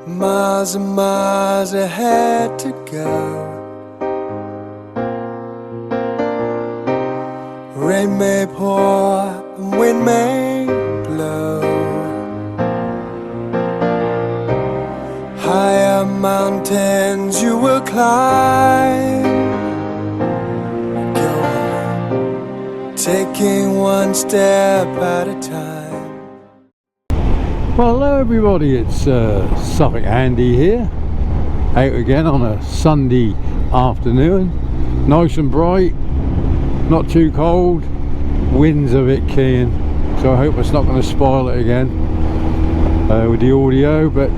Miles and miles ahead to go. Rain may pour and wind may blow. Higher mountains you will climb. Go, taking one step at a time. Well, hello everybody, it's Suffolk Andy here, out again on a Sunday afternoon, nice and bright, not too cold, wind's a bit keen, so I hope it's not going to spoil it again with the audio, but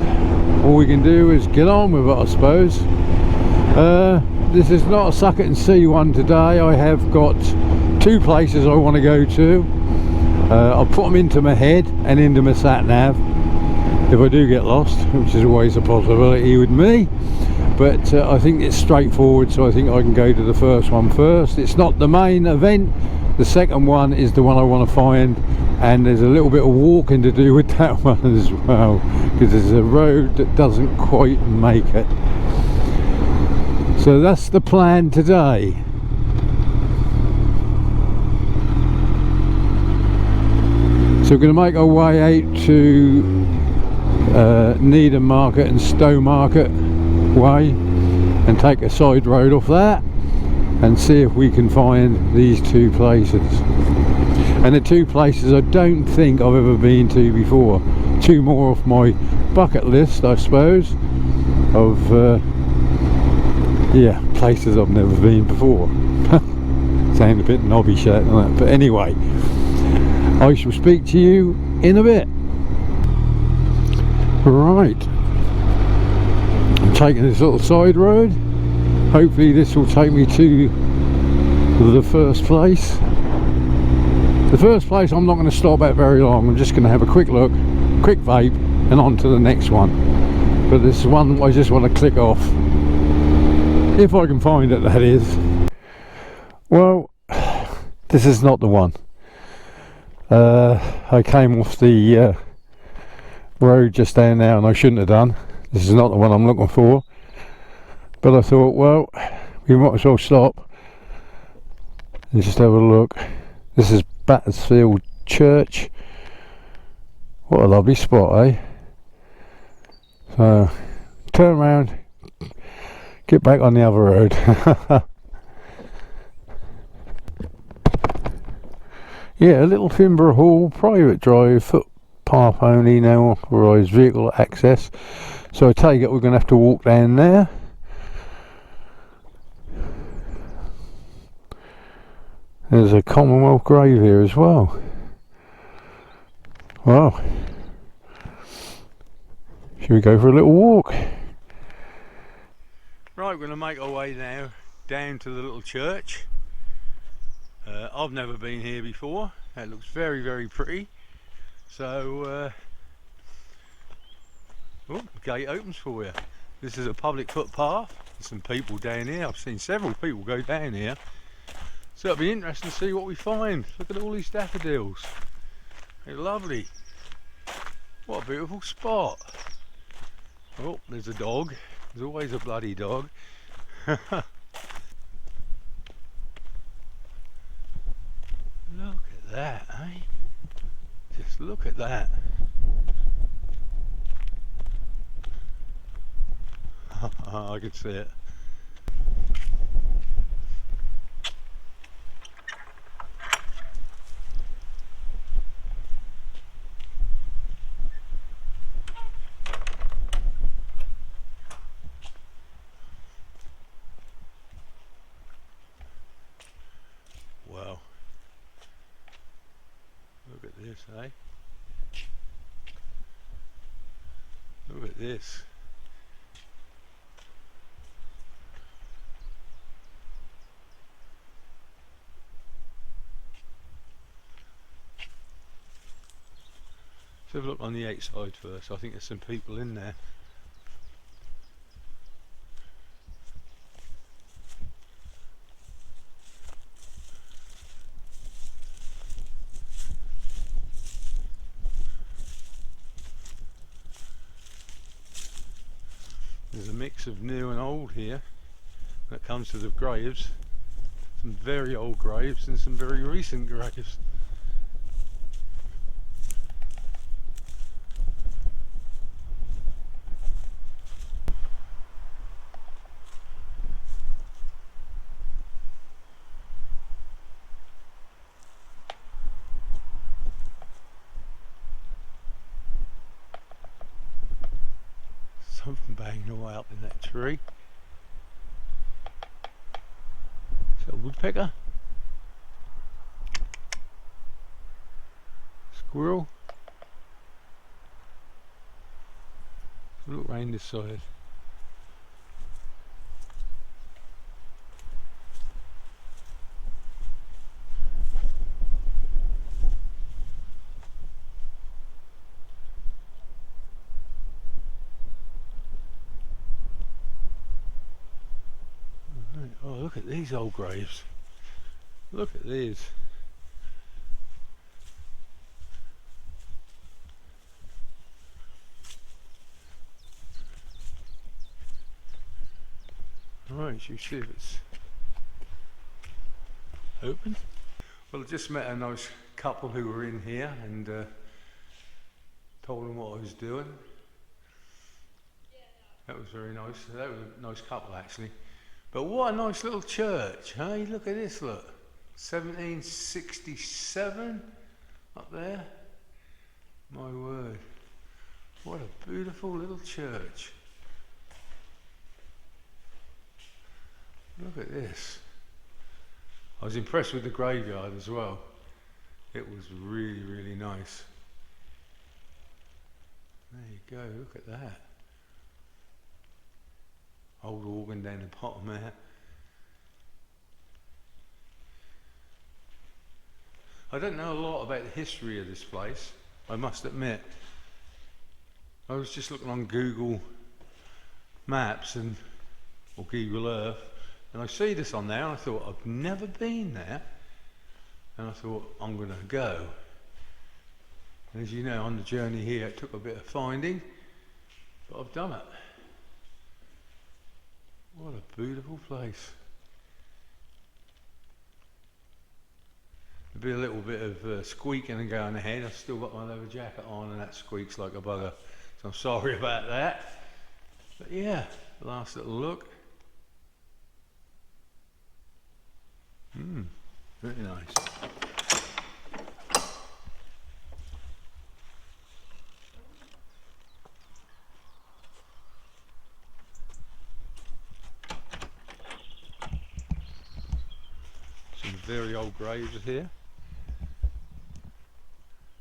all we can do is get on with it, I suppose. This is not a suck it and see one today. I have got two places I want to go to. I'll put them into my head and into my sat nav if I do get lost, which is always a possibility with me, but I think it's straightforward, so I think I can go to the first one first. It's not the main event, the second one is the one I want to find, and there's a little bit of walking to do with that one as well, because there's a road that doesn't quite make it. So that's the plan today. So we're going to make our way out to Needham Market and Stowe Market way and take a side road off that and see if we can find these two places. And the two places I don't think I've ever been to before. Two more off my bucket list, I suppose, of yeah, places I've never been before. Sound a bit knobbish that, doesn't it? But anyway, I shall speak to you in a bit. Right, I'm taking this little side road. Hopefully this will take me to the first place. The first place I'm not going to stop at very long. I'm just going to have a quick look, quick vape, and on to the next one. But this one I just want to click off, if I can find it, that is. Well, this is not the one. I came off the road just down there and I shouldn't have done. This is not the one I'm looking for, but I thought, well, we might as well stop and just have a look. This is Battersfield Church. What a lovely spot, eh? So turn around, get back on the other road. Yeah, a little timber hall, private drive, footpath only, no authorised vehicle access. So I take it we're going to have to walk down there. There's a Commonwealth grave here as well. Wow. Should we go for a little walk? Right, we're going to make our way now down to the little church. I've never been here before. That looks very, very pretty. So, oh, the gate opens for you. This is a public footpath. There's some people down here. I've seen several people go down here. So it'll be interesting to see what we find. Look at all these daffodils. They're lovely. What a beautiful spot. Oh, there's a dog. There's always a bloody dog. Look at that, eh? Just look at that. I can see it. Wow. Look at this, eh? Look at this. Let's have a look on the outside first. I think there's some people in there. There's a mix of new and old here when it comes to the graves. Some very old graves and some very recent graves. Something banging away up in that tree. Is that a woodpecker? Squirrel? Look round this side. Oh, look at these old graves. Look at these. Right, you see if it's open. Well, I just met a nice couple who were in here and told them what I was doing. That was very nice. That was a nice couple actually. But what a nice little church, hey? Look at this, look. 1767 up there. My word. What a beautiful little church. Look at this. I was impressed with the graveyard as well. It was really, really nice. There you go, look at that. Old organ down the bottom there. I don't know a lot about the history of this place, I must admit. I was just looking on Google Maps or Google Earth, and I see this on there and I thought, I've never been there. And I thought, I'm going to go. And as you know, on the journey here it took a bit of finding, but I've done it. What a beautiful place. There'll be a little bit of squeaking and going ahead. I've still got my leather jacket on and that squeaks like a bugger. So I'm sorry about that. But yeah, last little look. Very nice. Some very old graves here.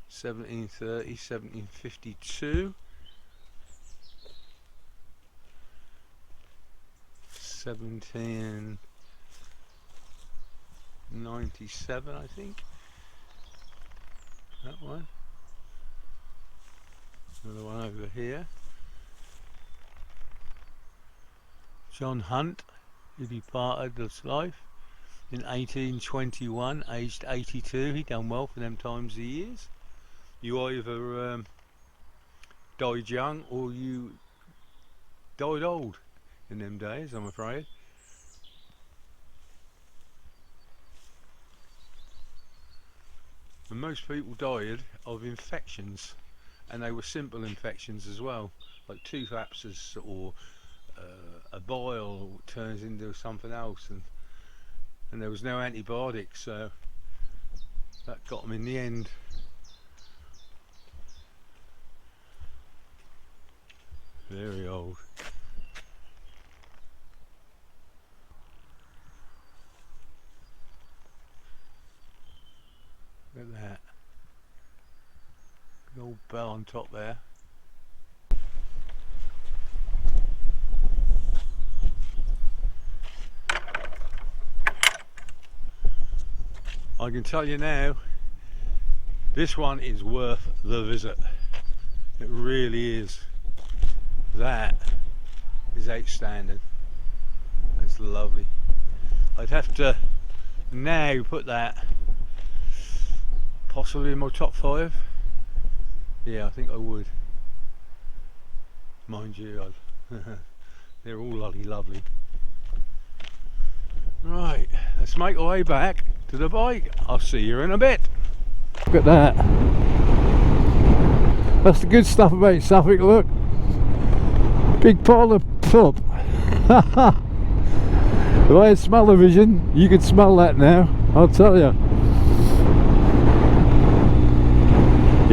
1730, 1752. 1797, I think. That one. Another one over here. John Hunt, who departed this life in 1821, aged 82. He done well for them times of years. You either died young or you died old in them days, I'm afraid. And most people died of infections, and they were simple infections as well, like tooth abscess or a bile turns into something else, and there was no antibiotics, so that got them in the end. Very old. Look at that. Good old bell on top there. I can tell you now, this one is worth the visit. It really is. That is outstanding. That's lovely. I'd have to now put that possibly in my top 5. Yeah, I think I would. Mind you, They're all lovely. Right, let's make our way back to the bike. I'll see you in a bit. Look at that. That's the good stuff about Suffolk, look. Big pile of poop. If I had smell-o-vision, you could smell that now, I'll tell you.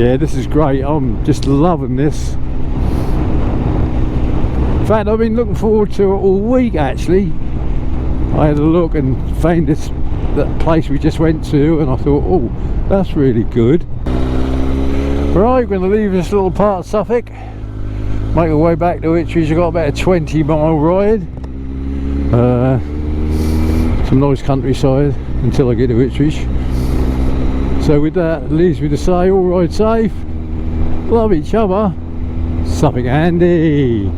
Yeah, this is great. I'm just loving this. In fact, I've been looking forward to it all week actually. I had a look and found that place we just went to, and I thought, oh, that's really good. Right, we're going to leave this little part of Suffolk, make our way back to Ipswich. I've got about a 20-mile ride. Some nice countryside until I get to Ipswich. So with that, it leaves me to say, all ride safe, love each other, Suffolk Andy.